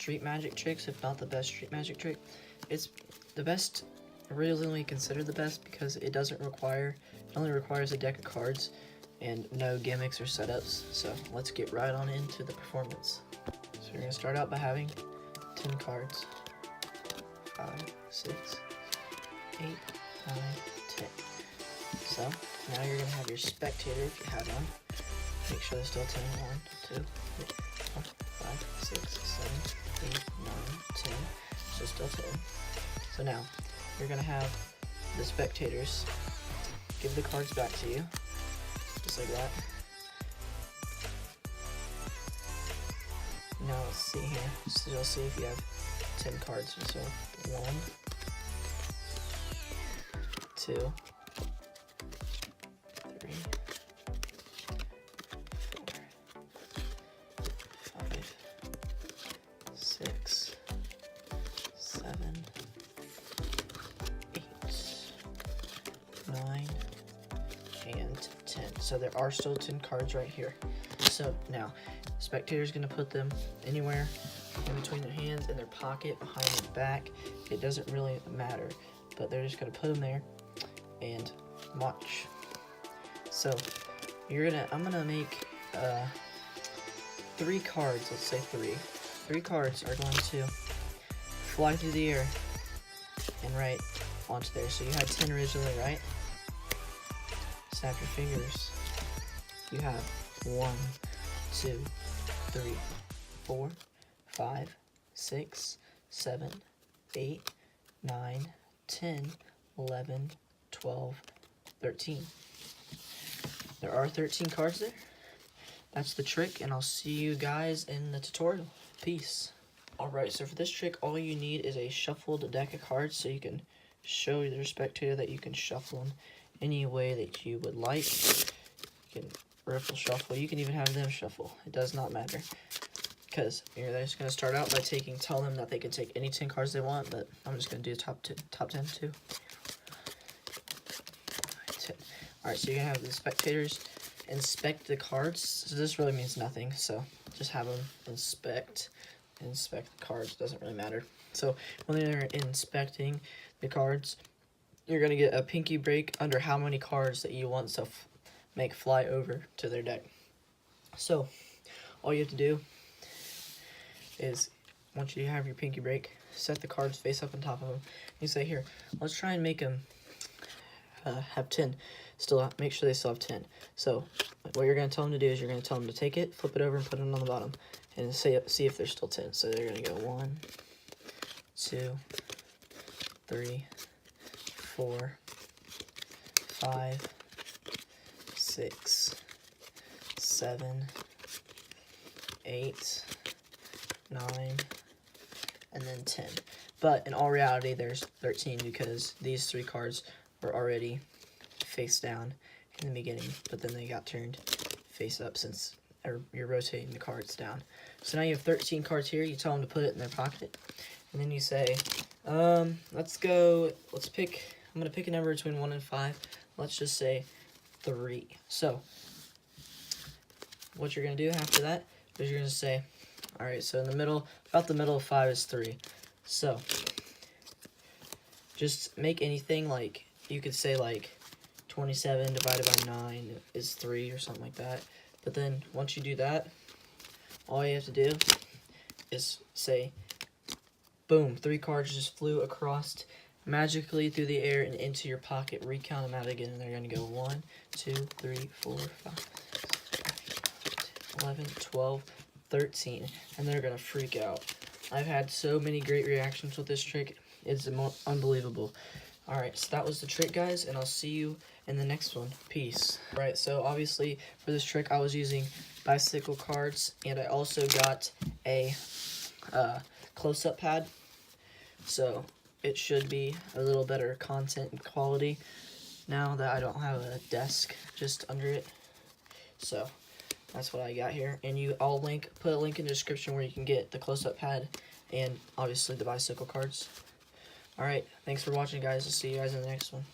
street magic tricks, if not the best street magic trick. It's the best, originally considered the best, because it only requires a deck of cards and no gimmicks or setups. So let's get right on into the performance. So you're gonna start out by having 10 cards. 5, 6, 8, 9, 10. So now you're gonna have your spectator if you have one. Make sure there's still 10. 1, 2, 3, 4, 5, 6, 7, 8, 9, 10. So still 10. So now you're gonna have the spectators give the cards back to you, just like that. Now let's see here. So you'll see if you have 10 cards. So 1, 2, 3, 4, 5, 6, 7, 8, 9, and 10. So there are still 10 cards right here. So now, spectator's gonna put them anywhere in between their hands, in their pocket, behind their back. It doesn't really matter, but they're just gonna put them there and watch. So I'm gonna make 3 cards. Let's say 3. 3 cards are going to fly through the air and right onto there. So you had 10 originally, right? Snap your fingers. You have 1, 2, 3, 4, 5, 6, 7, 8, 9, 10, 11, 12, 13. There are 13 cards there. That's the trick, and I'll see you guys in the tutorial. Peace. Alright, so for this trick, all you need is a shuffled deck of cards, so you can show the spectator that you can shuffle them any way that you would like. You can riffle shuffle. You can even have them shuffle. It does not matter. Because they're just going to start out by tell them that they can take any 10 cards they want, but I'm just going to do top 10 too. 10. Alright, so you're going to have the spectators inspect the cards. So this really means nothing, so just have them inspect the cards. Doesn't really matter. So when they're inspecting the cards, you're going to get a pinky break under how many cards that you want to make fly over to their deck. So all you have to do is, once you have your pinky break, set the cards face up on top of them. You say, here, let's try and make them have 10. Make sure they still have 10. So what you're going to tell them to do is you're going to tell them to take it, flip it over, and put it on the bottom, and see if they're still 10. So they're going to go 1, 2, 3, 4, 5, 6, 7, 8, 9, and then 10. But in all reality, there's 13 because these 3 cards were already face down in the beginning, but then they got turned face up since you're rotating the cards down. So now you have 13 cards here. You tell them to put it in their pocket, and then you say, let's pick, I'm going to pick a number between 1 and 5. Let's just say 3. So what you're going to do after that is you're going to say, alright, so in the middle, about the middle of 5 is 3. So just make anything, like, you could say like 27 divided by 9 is 3 or something like that. But then once you do that, all you have to do is say, boom, 3 cards just flew across magically through the air and into your pocket. Recount them out again, and they're going to go 1, 2, 3, 4, 5, 6, 11, 12, 13, and they're going to freak out. I've had so many great reactions with this trick. It's unbelievable. Alright, so that was the trick, guys, and I'll see you in the next one. Peace. Right, so obviously for this trick I was using bicycle cards, and I also got a close-up pad, so it should be a little better content and quality now that I don't have a desk just under it. So that's what I got here, and I'll put a link in the description where you can get the close-up pad and obviously the bicycle cards. Alright, thanks for watching, guys. I'll see you guys in the next one.